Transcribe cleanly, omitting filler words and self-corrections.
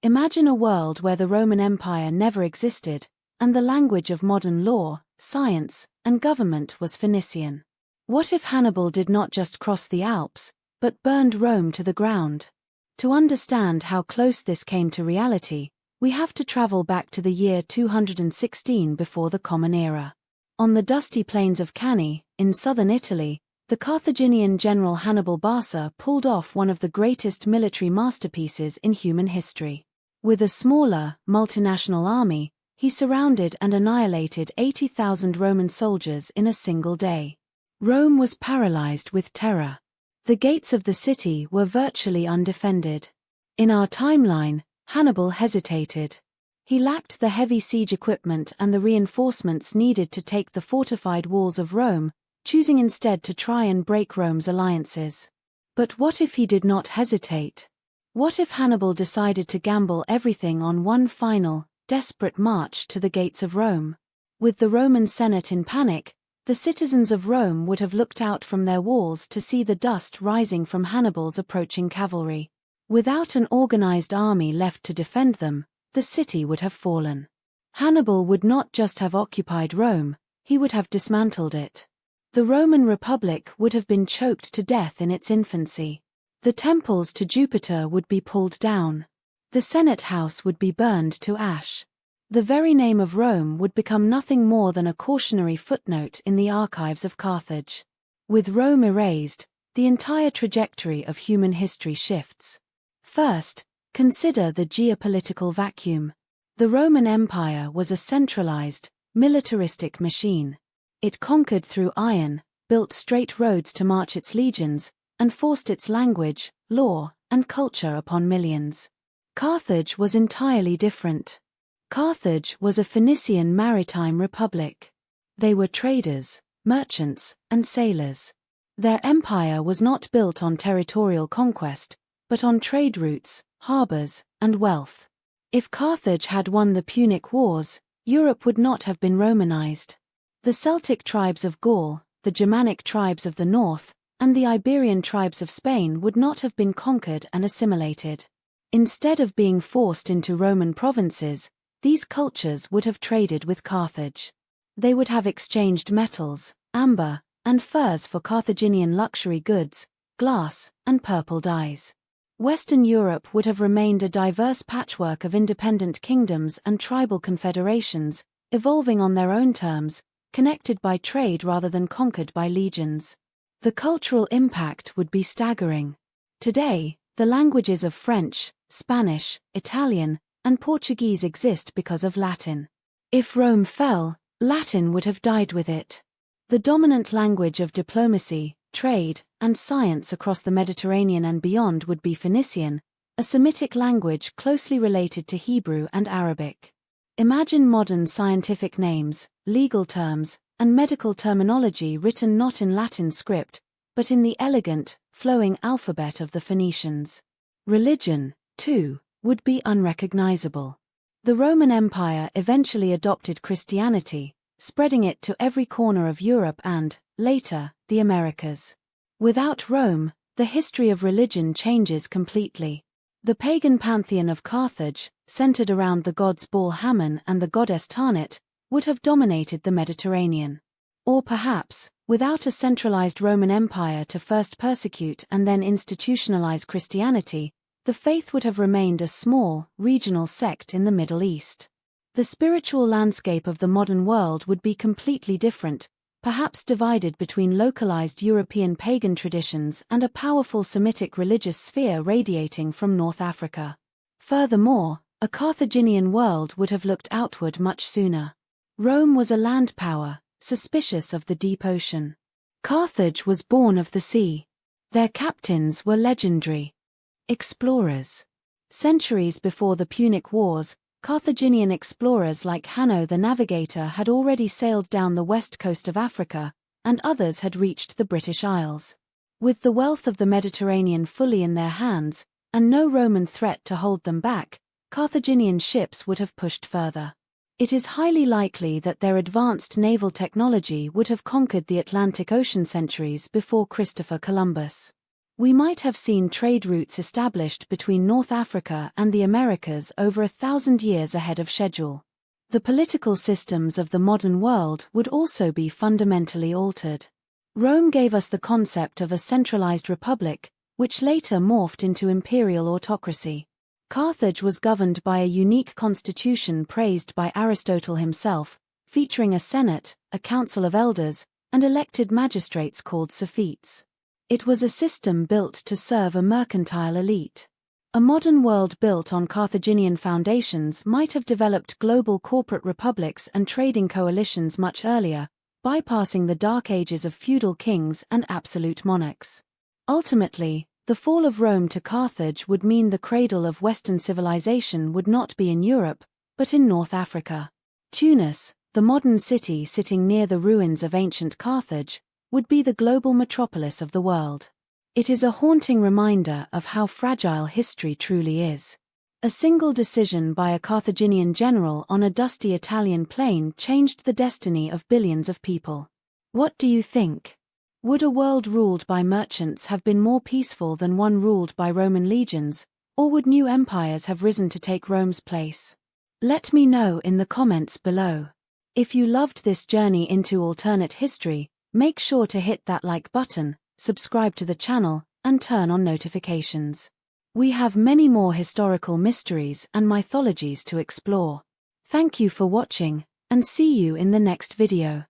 Imagine a world where the Roman Empire never existed, and the language of modern law, science, and government was Phoenician. What if Hannibal did not just cross the Alps, but burned Rome to the ground? To understand how close this came to reality, we have to travel back to the year 216 before the Common Era. On the dusty plains of Cannae, in southern Italy, the Carthaginian general Hannibal Barca pulled off one of the greatest military masterpieces in human history. With a smaller, multinational army, he surrounded and annihilated 80,000 Roman soldiers in a single day. Rome was paralyzed with terror. The gates of the city were virtually undefended. In our timeline, Hannibal hesitated. He lacked the heavy siege equipment and the reinforcements needed to take the fortified walls of Rome, choosing instead to try and break Rome's alliances. But what if he did not hesitate? What if Hannibal decided to gamble everything on one final, desperate march to the gates of Rome? With the Roman Senate in panic, the citizens of Rome would have looked out from their walls to see the dust rising from Hannibal's approaching cavalry. Without an organized army left to defend them, the city would have fallen. Hannibal would not just have occupied Rome, he would have dismantled it. The Roman Republic would have been choked to death in its infancy. The temples to Jupiter would be pulled down. The Senate House would be burned to ash. The very name of Rome would become nothing more than a cautionary footnote in the archives of Carthage. With Rome erased, the entire trajectory of human history shifts. First, consider the geopolitical vacuum. The Roman Empire was a centralized, militaristic machine. It conquered through iron, built straight roads to march its legions, and forced its language, law, and culture upon millions. Carthage was entirely different. Carthage was a Phoenician maritime republic. They were traders, merchants, and sailors. Their empire was not built on territorial conquest, but on trade routes, harbors, and wealth. If Carthage had won the Punic Wars, Europe would not have been Romanized. The Celtic tribes of Gaul, the Germanic tribes of the north, and the Iberian tribes of Spain would not have been conquered and assimilated. Instead of being forced into Roman provinces, these cultures would have traded with Carthage. They would have exchanged metals, amber, and furs for Carthaginian luxury goods, glass, and purple dyes. Western Europe would have remained a diverse patchwork of independent kingdoms and tribal confederations, evolving on their own terms, connected by trade rather than conquered by legions. The cultural impact would be staggering. Today, the languages of French, Spanish, Italian, and Portuguese exist because of Latin. If Rome fell, Latin would have died with it. The dominant language of diplomacy, trade, and science across the Mediterranean and beyond would be Phoenician, a Semitic language closely related to Hebrew and Arabic. Imagine modern scientific names, legal terms, and medical terminology written not in Latin script, but in the elegant, flowing alphabet of the Phoenicians. Religion, too, would be unrecognizable. The Roman Empire eventually adopted Christianity, spreading it to every corner of Europe and, later, the Americas. Without Rome, the history of religion changes completely. The pagan pantheon of Carthage, centered around the gods Baal Hammon and the goddess Tanit, would have dominated the Mediterranean. Or perhaps, without a centralized Roman Empire to first persecute and then institutionalize Christianity, the faith would have remained a small, regional sect in the Middle East. The spiritual landscape of the modern world would be completely different, perhaps divided between localized European pagan traditions and a powerful Semitic religious sphere radiating from North Africa. Furthermore, a Carthaginian world would have looked outward much sooner. Rome was a land power, suspicious of the deep ocean. Carthage was born of the sea. Their captains were legendary. Explorers. Centuries before the Punic Wars, Carthaginian explorers like Hanno the Navigator had already sailed down the west coast of Africa, and others had reached the British Isles. With the wealth of the Mediterranean fully in their hands, and no Roman threat to hold them back, Carthaginian ships would have pushed further. It is highly likely that their advanced naval technology would have conquered the Atlantic Ocean centuries before Christopher Columbus. We might have seen trade routes established between North Africa and the Americas over 1,000 years ahead of schedule. The political systems of the modern world would also be fundamentally altered. Rome gave us the concept of a centralized republic, which later morphed into imperial autocracy. Carthage was governed by a unique constitution praised by Aristotle himself, featuring a senate, a council of elders, and elected magistrates called Sophetes. It was a system built to serve a mercantile elite. A modern world built on Carthaginian foundations might have developed global corporate republics and trading coalitions much earlier, bypassing the dark ages of feudal kings and absolute monarchs. Ultimately, the fall of Rome to Carthage would mean the cradle of Western civilization would not be in Europe, but in North Africa. Tunis, the modern city sitting near the ruins of ancient Carthage, would be the global metropolis of the world. It is a haunting reminder of how fragile history truly is. A single decision by a Carthaginian general on a dusty Italian plain changed the destiny of billions of people. What do you think? Would a world ruled by merchants have been more peaceful than one ruled by Roman legions, or would new empires have risen to take Rome's place? Let me know in the comments below. If you loved this journey into alternate history, make sure to hit that like button, subscribe to the channel, and turn on notifications. We have many more historical mysteries and mythologies to explore. Thank you for watching, and see you in the next video.